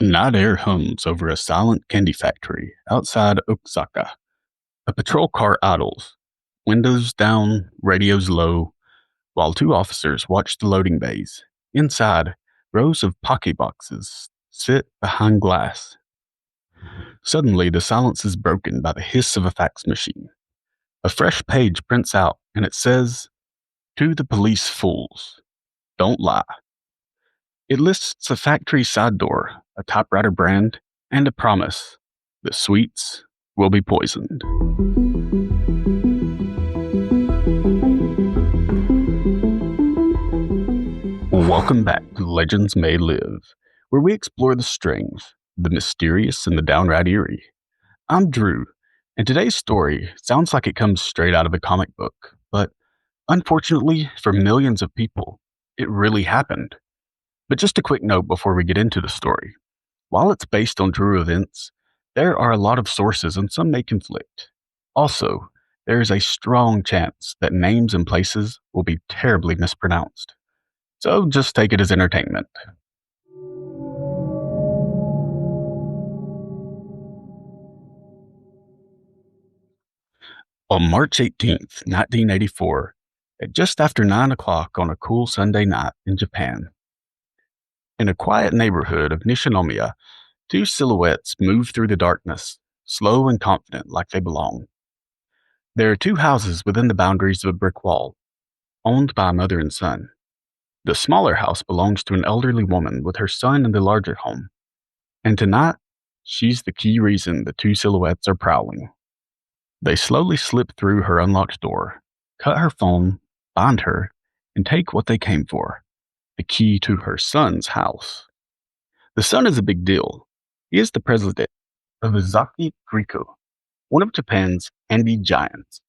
Night air hums over a silent candy factory outside Osaka. A patrol car idles, windows down, radios low, while two officers watch the loading bays. Inside, rows of pocket boxes sit behind glass. Suddenly, the silence is broken by the hiss of a fax machine. A fresh page prints out, and it says, "To the police fools, don't lie." It lists a factory side door, a typewriter brand, and a promise: the sweets will be poisoned. Welcome back to Legends May Live, where we explore the strange, the mysterious, and the downright eerie. I'm Drew, and today's story sounds like it comes straight out of a comic book, but unfortunately for millions of people, it really happened. But just a quick note before we get into the story. While it's based on true events, there are a lot of sources and some may conflict. Also, there is a strong chance that names and places will be terribly mispronounced. So just take it as entertainment. On March 18th, 1984, at just after 9 o'clock on a cool Sunday night in Japan, in a quiet neighborhood of Nishinomiya, two silhouettes move through the darkness, slow and confident like they belong. There are two houses within the boundaries of a brick wall, owned by a mother and son. The smaller house belongs to an elderly woman with her son in the larger home. And tonight, she's the key reason the two silhouettes are prowling. They slowly slip through her unlocked door, cut her phone, bind her, and take what they came for: the key to her son's house. The son is a big deal. He is the president of Izaki Griko, one of Japan's candy giants.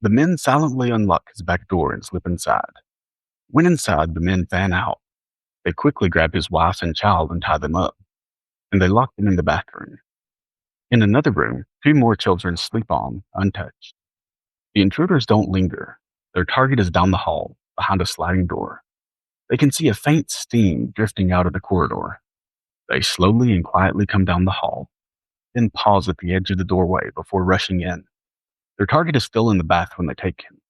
The men silently unlock his back door and slip inside. When inside, the men fan out. They quickly grab his wife and child and tie them up, and they lock them in the bathroom. In another room, two more children sleep on, untouched. The intruders don't linger. Their target is down the hall, behind a sliding door. They can see a faint steam drifting out of the corridor. They slowly and quietly come down the hall, then pause at the edge of the doorway before rushing in. Their target is still in the bath when they take him.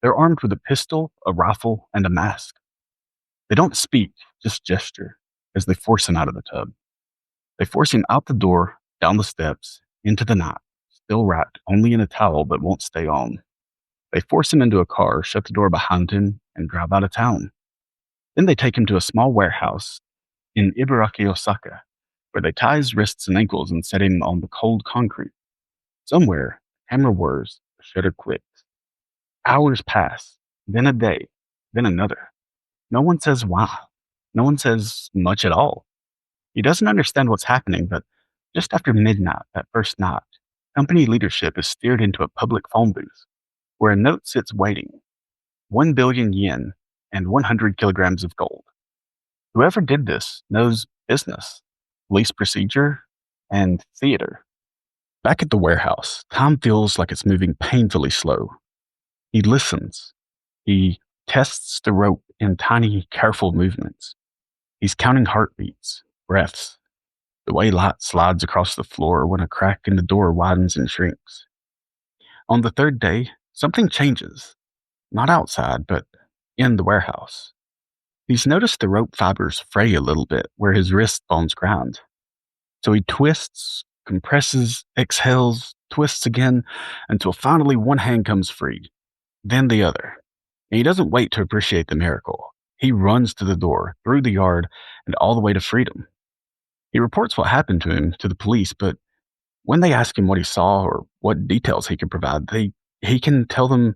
They're armed with a pistol, a rifle, and a mask. They don't speak, just gesture, as they force him out of the tub. They force him out the door, down the steps, into the night, still wrapped only in a towel but won't stay on. They force him into a car, shut the door behind him, and drive out of town. Then they take him to a small warehouse in Ibaraki, Osaka, where they tie his wrists and ankles and set him on the cold concrete. Somewhere, the camera whirs, the shutter clicks. Hours pass, then a day, then another. No one says why. No one says much at all. He doesn't understand what's happening, but just after midnight that first night, company leadership is steered into a public phone booth where a note sits waiting: 1 billion yen and 100 kilograms of gold. Whoever did this knows business, police procedure, and theater. Back at the warehouse, time feels like it's moving painfully slow. He listens. He tests the rope in tiny, careful movements. He's counting heartbeats, breaths, the way light slides across the floor when a crack in the door widens and shrinks. On the third day, something changes. Not outside, but in the warehouse. He's noticed the rope fibers fray a little bit where his wrist bones grind. So he twists, compresses, exhales, twists again, until finally one hand comes free, then the other. And he doesn't wait to appreciate the miracle. He runs to the door, through the yard, and all the way to freedom. He reports what happened to him to the police, but when they ask him what he saw or what details he can provide, he can tell them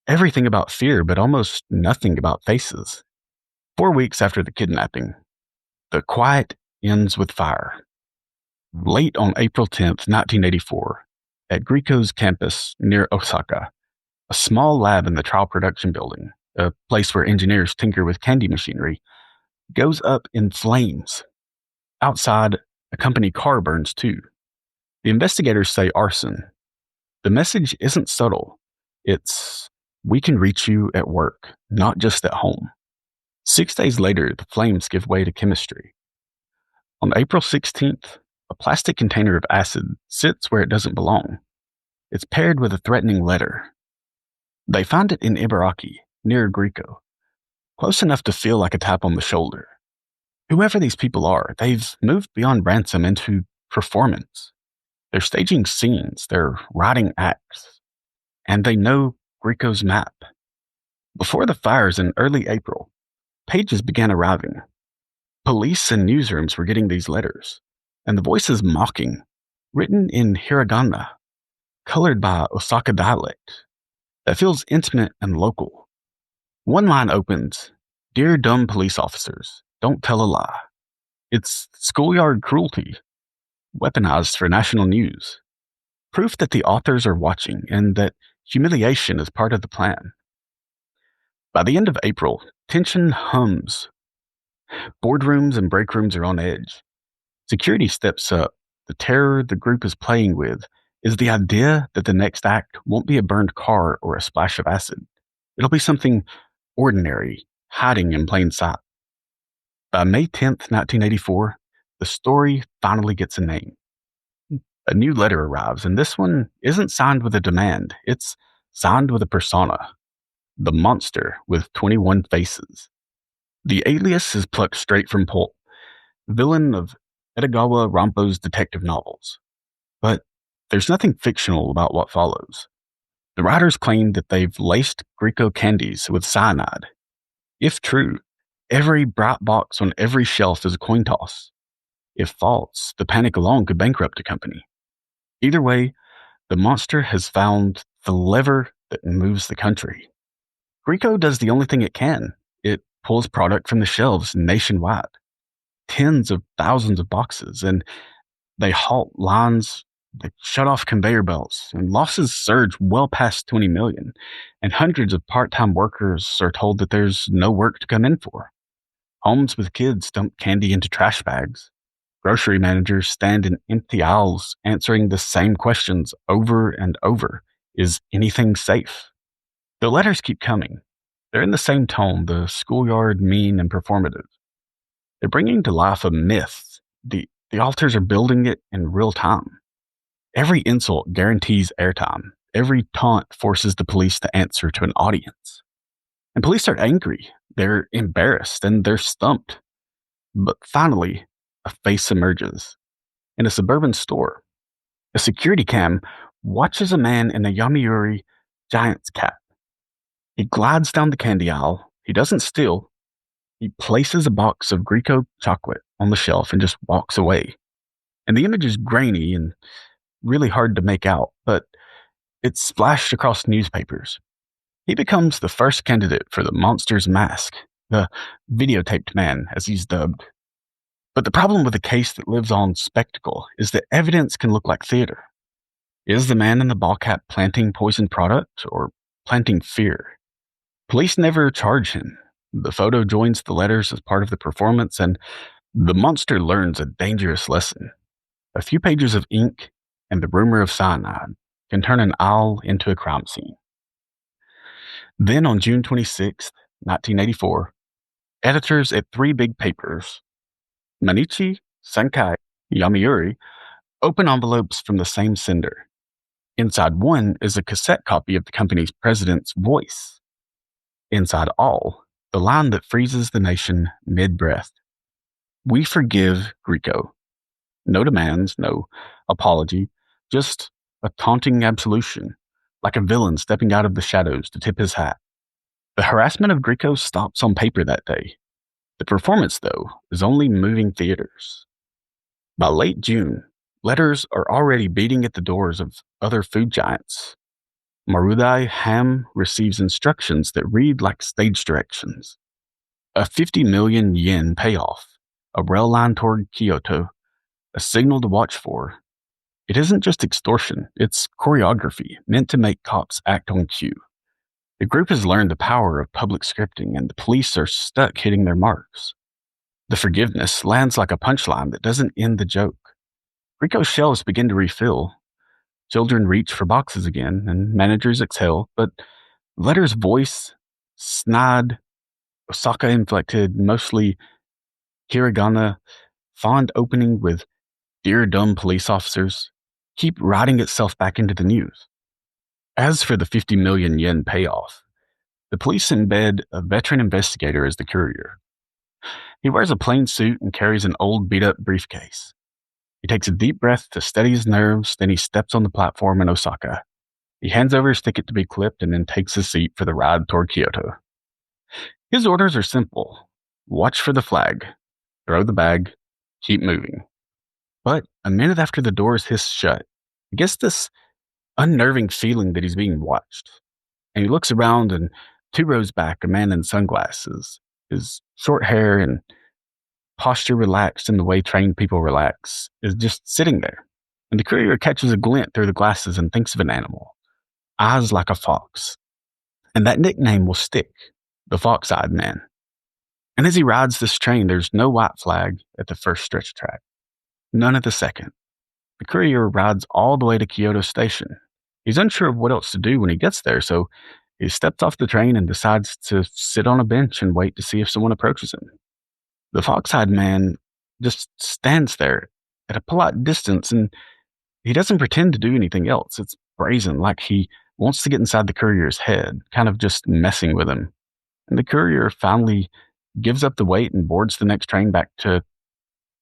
everything about fear, but almost nothing about faces. 4 weeks after the kidnapping, the quiet ends with fire. Late on April 10th, 1984, at Griko's campus near Osaka, a small lab in the trial production building, a place where engineers tinker with candy machinery, goes up in flames. Outside, a company car burns too. The investigators say arson. The message isn't subtle. It's, "We can reach you at work, not just at home." 6 days later, the flames give way to chemistry. On April 16th, a plastic container of acid sits where it doesn't belong. It's paired with a threatening letter. They find it in Ibaraki, near Grieco, close enough to feel like a tap on the shoulder. Whoever these people are, they've moved beyond ransom into performance. They're staging scenes, they're writing acts, and they know Grieco's map. Before the fires in early April, pages began arriving. Police and newsrooms were getting these letters, and the voices mocking, written in hiragana, colored by Osaka dialect, that feels intimate and local. One line opens, "Dear dumb police officers, don't tell a lie." It's schoolyard cruelty, weaponized for national news. Proof that the authors are watching and that humiliation is part of the plan. By the end of April, tension hums. Boardrooms and break rooms are on edge. Security steps up. The terror the group is playing with is the idea that the next act won't be a burned car or a splash of acid. It'll be something ordinary, hiding in plain sight. By May 10th, 1984, the story finally gets a name. A new letter arrives, and this one isn't signed with a demand. It's signed with a persona. The monster with 21 faces. The alias is plucked straight from Pulp, villain of Edogawa Rampo's detective novels. But there's nothing fictional about what follows. The writers claim that they've laced Grieco candies with cyanide. If true, every bright box on every shelf is a coin toss. If false, the panic alone could bankrupt a company. Either way, the monster has found the lever that moves the country. Grieco does the only thing it can. It pulls product from the shelves nationwide. Tens of thousands of boxes, and they halt lines, they shut off conveyor belts, and losses surge well past 20 million, and hundreds of part-time workers are told that there's no work to come in for. Homes with kids dump candy into trash bags. Grocery managers stand in empty aisles answering the same questions over and over. Is anything safe? The letters keep coming. They're in the same tone, the schoolyard, mean, and performative. They're bringing to life a myth. The authors are building it in real time. Every insult guarantees airtime. Every taunt forces the police to answer to an audience. And police are angry. They're embarrassed, and they're stumped. But finally, a face emerges. In a suburban store, a security cam watches a man in a Yomiuri Giant's cap. He glides down the candy aisle. He doesn't steal. He places a box of Grieco chocolate on the shelf and just walks away. And the image is grainy and really hard to make out, but it's splashed across newspapers. He becomes the first candidate for the monster's mask, the videotaped man, as he's dubbed. But the problem with a case that lives on spectacle is that evidence can look like theater. Is the man in the ball cap planting poison product or planting fear? Police never charge him. The photo joins the letters as part of the performance, and the monster learns a dangerous lesson. A few pages of ink and the rumor of cyanide can turn an aisle into a crime scene. Then on June 26, 1984, editors at three big papers, Manichi, Sankai, Yomiuri, open envelopes from the same sender. Inside one is a cassette copy of the company's president's voice. Inside all, the line that freezes the nation mid-breath. We forgive Grieco. No demands, no apology, just a taunting absolution, like a villain stepping out of the shadows to tip his hat. The harassment of Grieco stops on paper that day. The performance, though, is only moving theaters. By late June, letters are already beating at the doors of other food giants. Marudai Ham receives instructions that read like stage directions. A 50 million yen payoff, a rail line toward Kyoto, a signal to watch for. It isn't just extortion, it's choreography meant to make cops act on cue. The group has learned the power of public scripting, and the police are stuck hitting their marks. The forgiveness lands like a punchline that doesn't end the joke. Grieco's shelves begin to refill. Children reach for boxes again, and managers exhale, but Letter's voice, snide, Osaka-inflected, mostly hiragana, fond opening with "Dear dumb police officers" keep writing itself back into the news. As for the 50 million yen payoff, the police embed a veteran investigator as the courier. He wears a plain suit and carries an old beat up briefcase. He takes a deep breath to steady his nerves, then he steps on the platform in Osaka. He hands over his ticket to be clipped and then takes his seat for the ride toward Kyoto. His orders are simple: watch for the flag, throw the bag, keep moving. But a minute after the doors hiss shut, he gets this unnerving feeling that he's being watched. And he looks around, and 2 rows back, a man in sunglasses, his short hair and posture relaxed in the way trained people relax, is just sitting there. And the courier catches a glint through the glasses and thinks of an animal, eyes like a fox. And that nickname will stick, the fox-eyed man. And as he rides this train, there's no white flag at the first stretch track, none at the second. The courier rides all the way to Kyoto Station. He's unsure of what else to do when he gets there, so he steps off the train and decides to sit on a bench and wait to see if someone approaches him. The fox-eyed man just stands there at a polite distance, and he doesn't pretend to do anything else. It's brazen, like he wants to get inside the courier's head, kind of just messing with him. And the courier finally gives up the wait and boards the next train back to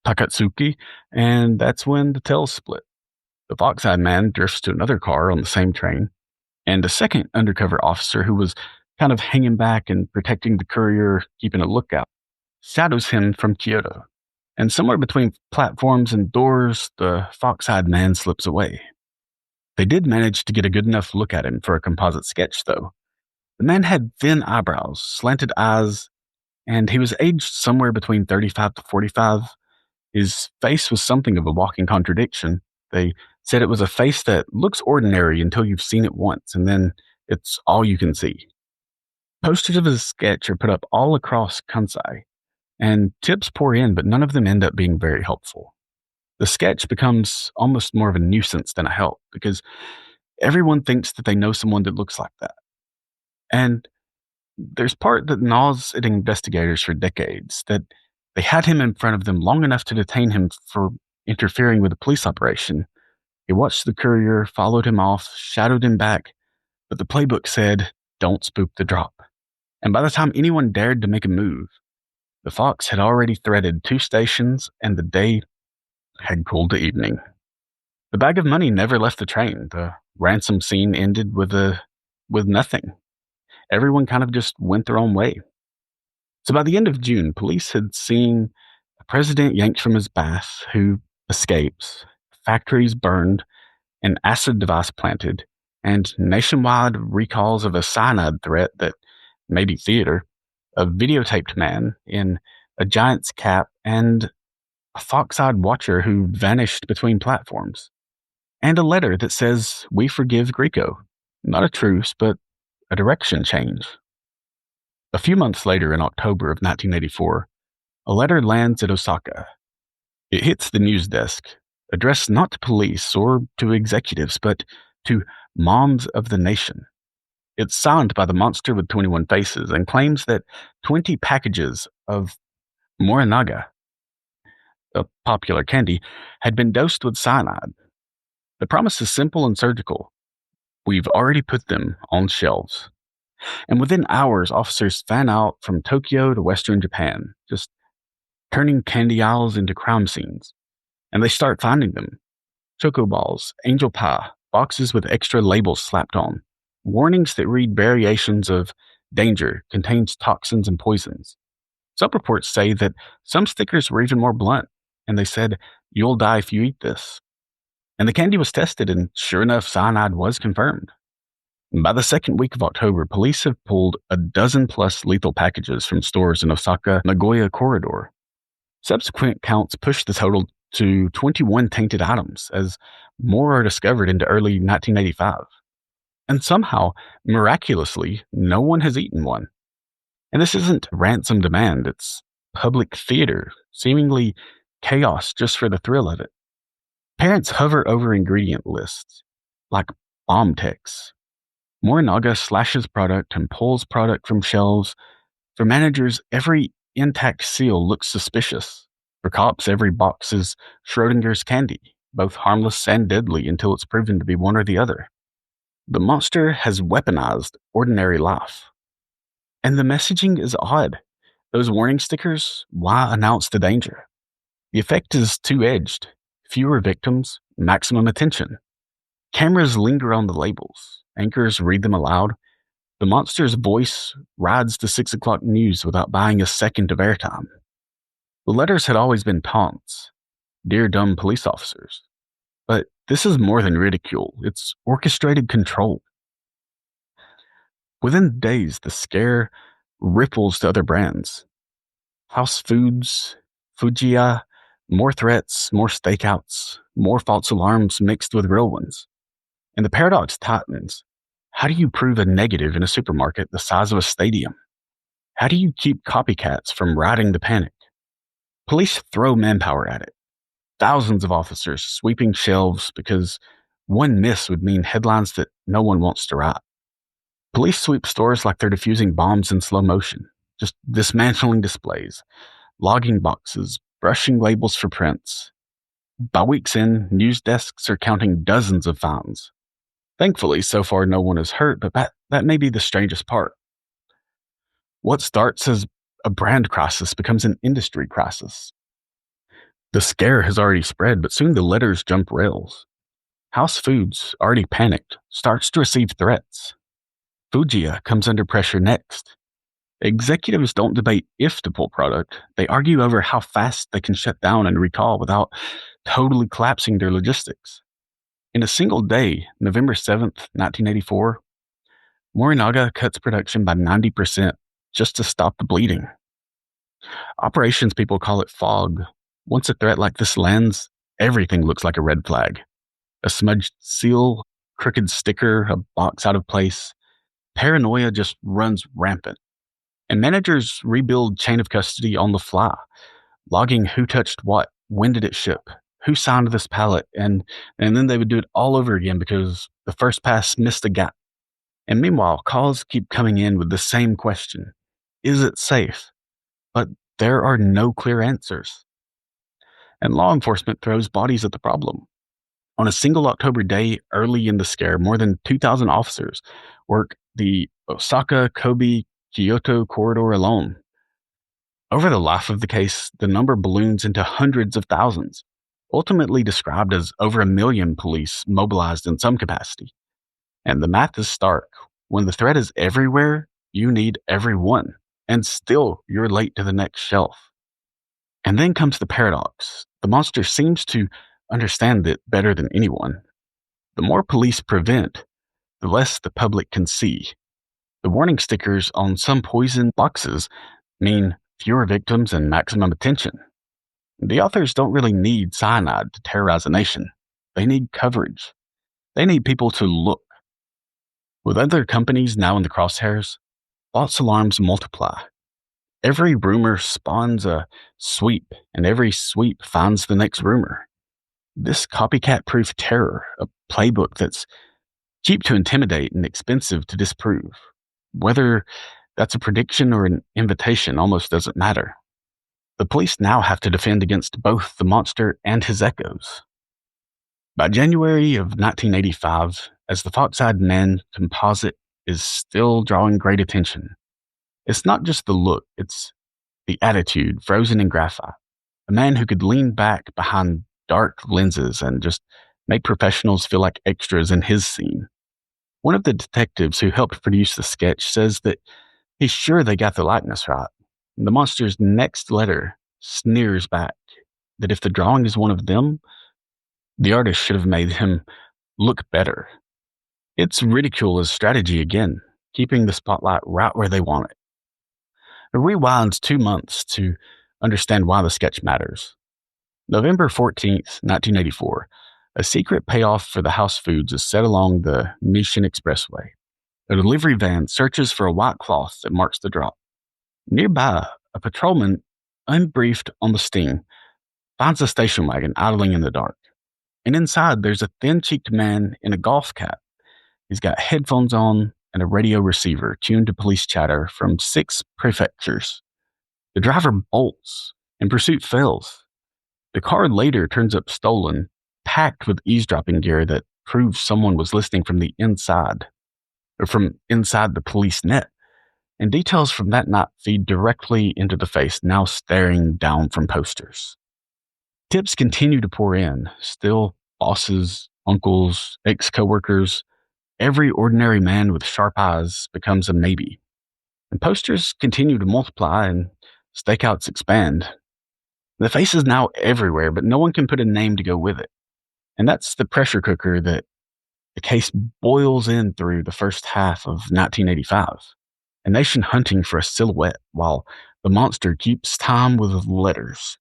Takatsuki, and that's when the tails split. The fox-eyed man drifts to another car on the same train, and a second undercover officer who was kind of hanging back and protecting the courier, keeping a lookout, shadows him from Kyoto. And somewhere between platforms and doors, the fox-eyed man slips away. They did manage to get a good enough look at him for a composite sketch, though. The man had thin eyebrows, slanted eyes, and he was aged somewhere between 35 to 45. His face was something of a walking contradiction. They said it was a face that looks ordinary until you've seen it once, and then it's all you can see. Posters of his sketch are put up all across Kansai, and tips pour in, but none of them end up being very helpful. The sketch becomes almost more of a nuisance than a help, because everyone thinks that they know someone that looks like that. And there's part that gnaws at investigators for decades, that they had him in front of them long enough to detain him for interfering with a police operation. He watched the courier, followed him off, shadowed him back, but the playbook said, "Don't spook the drop." And by the time anyone dared to make a move, the fox had already threaded 2 stations, and the day had cooled to evening. The bag of money never left the train. The ransom scene ended with nothing. Everyone kind of just went their own way. So by the end of June, police had seen a president yanked from his bath who escapes, factories burned, an acid device planted, and nationwide recalls of a cyanide threat that may be theater, a videotaped man in a giant's cap, and a fox-eyed watcher who vanished between platforms, and a letter that says, "We forgive Greco." Not a truce, but a direction change. A few months later, in October of 1984, a letter lands at Osaka. It hits the news desk, addressed not to police or to executives, but to moms of the nation. It's signed by the monster with 21 faces and claims that 20 packages of Morinaga, a popular candy, had been dosed with cyanide. The promise is simple and surgical. "We've already put them on shelves." And within hours, officers fan out from Tokyo to Western Japan, just turning candy aisles into crime scenes. And they start finding them: choco balls, angel pie, boxes with extra labels slapped on, warnings that read variations of "danger, contains toxins and poisons." Some reports say that some stickers were even more blunt, and they said, "You'll die if you eat this." And the candy was tested, and sure enough, cyanide was confirmed. And by the second week of October, police have pulled a dozen plus lethal packages from stores in Osaka Nagoya corridor. Subsequent counts push the total to 21 tainted items, as more are discovered into early 1985. And somehow, miraculously, no one has eaten one. And this isn't ransom demand, it's public theater, seemingly chaos just for the thrill of it. Parents hover over ingredient lists, like bomb texts. Morinaga slashes product and pulls product from shelves. For managers, every intact seal looks suspicious. For cops, every box is Schrodinger's candy, both harmless and deadly until it's proven to be one or the other. The monster has weaponized ordinary life. And the messaging is odd. Those warning stickers, why announce the danger? The effect is two-edged. Fewer victims, maximum attention. Cameras linger on the labels. Anchors read them aloud. The monster's voice rides the 6 o'clock news without buying a second of airtime. The letters had always been taunts. Dear dumb police officers. But this is more than ridicule. It's orchestrated control. Within days, the scare ripples to other brands. House Foods, Fujiya, more threats, more stakeouts, more false alarms mixed with real ones. And the paradox tightens. How do you prove a negative in a supermarket the size of a stadium? How do you keep copycats from riding the panic? Police throw manpower at it. Thousands of officers sweeping shelves because one miss would mean headlines that no one wants to write. Police sweep stores like they're defusing bombs in slow motion, just dismantling displays, logging boxes, brushing labels for prints. By week's end, news desks are counting dozens of fines. Thankfully, so far no one is hurt, but that may be the strangest part. What starts as a brand crisis becomes an industry crisis. The scare has already spread, but soon the letters jump rails. House Foods, already panicked, starts to receive threats. Fujiya comes under pressure next. Executives don't debate if to pull product, they argue over how fast they can shut down and recall without totally collapsing their logistics. In a single day, November 7th, 1984, Morinaga cuts production by 90% just to stop the bleeding. Operations people call it fog. Once a threat like this lands, everything looks like a red flag. A smudged seal, crooked sticker, a box out of place. Paranoia just runs rampant. And managers rebuild chain of custody on the fly, logging who touched what, when did it ship, who signed this pallet, and then they would do it all over again because the first pass missed a gap. And meanwhile, calls keep coming in with the same question. Is it safe? But there are no clear answers. And law enforcement throws bodies at the problem. On a single October day early in the scare, more than 2,000 officers work the Osaka, Kobe, Kyoto corridor alone. Over the life of the case, the number balloons into hundreds of thousands, ultimately described as over 1 million police mobilized in some capacity. And the math is stark. When the threat is everywhere, you need everyone, and still you're late to the next shelf. And then comes the paradox. The monster seems to understand it better than anyone. The more police prevent, the less the public can see. The warning stickers on some poison boxes mean fewer victims and maximum attention. The authors don't really need cyanide to terrorize a nation. They need coverage. They need people to look. With other companies now in the crosshairs, false alarms multiply. Every rumor spawns a sweep, and every sweep finds the next rumor. This copycat-proof terror, a playbook that's cheap to intimidate and expensive to disprove. Whether that's a prediction or an invitation almost doesn't matter. The police now have to defend against both the monster and his echoes. By January of 1985, as the Fox-Eyed Man composite is still drawing great attention, it's not just the look, it's the attitude frozen in graphite. A man who could lean back behind dark lenses and just make professionals feel like extras in his scene. One of the detectives who helped produce the sketch says that he's sure they got the likeness right. The monster's next letter sneers back that if the drawing is one of them, the artist should have made him look better. It's ridicule as strategy again, keeping the spotlight right where they want it. It rewinds 2 months to understand why the sketch matters. November 14th, 1984, a secret payoff for the House Foods is set along the Mission Expressway. A delivery van searches for a white cloth that marks the drop. Nearby, a patrolman, unbriefed on the sting, finds a station wagon idling in the dark. And inside, there's a thin-cheeked man in a golf cap. He's got headphones on and a radio receiver tuned to police chatter from 6 prefectures. The driver bolts, and pursuit fails. The car later turns up stolen, packed with eavesdropping gear that proves someone was listening from the inside, or from inside the police net. And details from that night feed directly into the face now staring down from posters. Tips continue to pour in. Still, bosses, uncles, ex-coworkers, every ordinary man with sharp eyes becomes a maybe. And posters continue to multiply and stakeouts expand. The face is now everywhere, but no one can put a name to go with it. And that's the pressure cooker that the case boils in through the first half of 1985. A nation hunting for a silhouette while the monster keeps time with letters.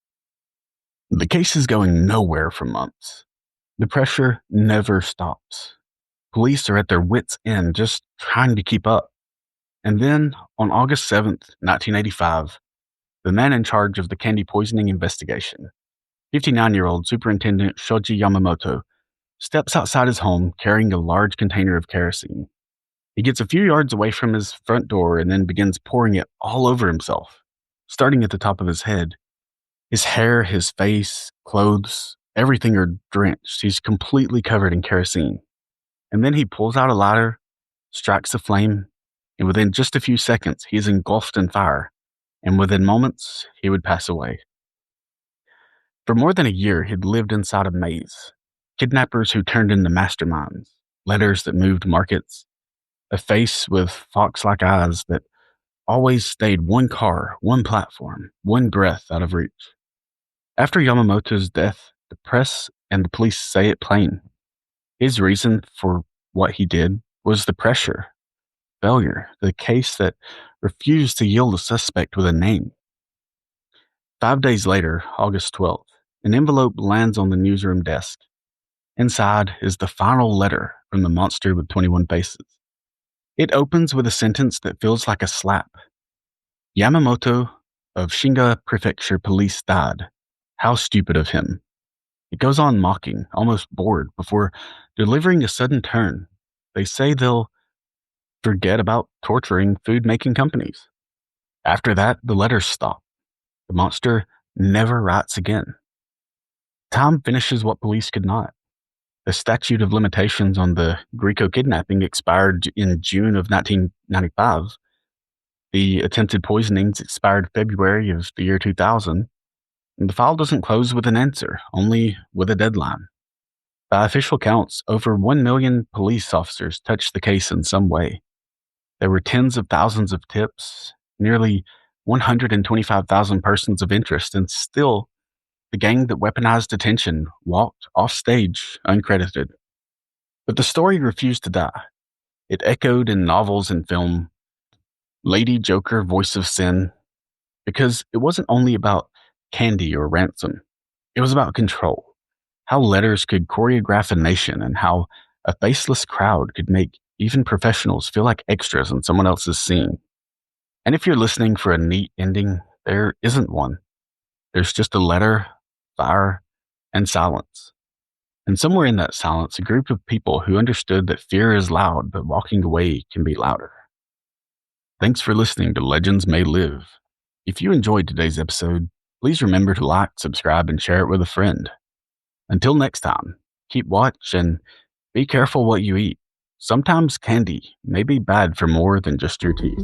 The case is going nowhere for months. The pressure never stops. Police are at their wits' end just trying to keep up. And then, on August 7th, 1985, the man in charge of the candy poisoning investigation, 59-year-old Superintendent Shoji Yamamoto, steps outside his home carrying a large container of kerosene. He gets a few yards away from his front door and then begins pouring it all over himself, starting at the top of his head. His hair, his face, clothes, everything are drenched. He's completely covered in kerosene. And then he pulls out a lighter, strikes a flame, and within just a few seconds, he is engulfed in fire. And within moments, he would pass away. For more than a year, he'd lived inside a maze. Kidnappers who turned into masterminds, letters that moved markets, a face with fox-like eyes that always stayed one car, one platform, one breath out of reach. After Yamamoto's death, the press and the police say it plain. His reason for what he did was the pressure, failure, the case that refused to yield a suspect with a name. 5 days later, August 12th, an envelope lands on the newsroom desk. Inside is the final letter from the monster with 21 faces. It opens with a sentence that feels like a slap. Yamamoto of Shinga Prefecture Police died. How stupid of him. It goes on mocking, almost bored, before delivering a sudden turn. They say they'll forget about torturing food-making companies. After that, the letters stop. The monster never writes again. Time finishes what police could not. The statute of limitations on the Greco kidnapping expired in June of 1995. The attempted poisonings expired February of the year 2000. And the file doesn't close with an answer, only with a deadline. By official counts, over 1 million police officers touched the case in some way. There were tens of thousands of tips, nearly 125,000 persons of interest, and still, the gang that weaponized detention walked off stage uncredited. But the story refused to die. It echoed in novels and film, Lady Joker, Voice of Sin, because it wasn't only about candy or ransom. It was about control, how letters could choreograph a nation and how a faceless crowd could make even professionals feel like extras in someone else's scene. And if you're listening for a neat ending, there isn't one. There's just a letter, fire, and silence. And somewhere in that silence, a group of people who understood that fear is loud, but walking away can be louder. Thanks for listening to Legends May Live. If you enjoyed today's episode, please remember to like, subscribe, and share it with a friend. Until next time, keep watch and be careful what you eat. Sometimes candy may be bad for more than just your teeth.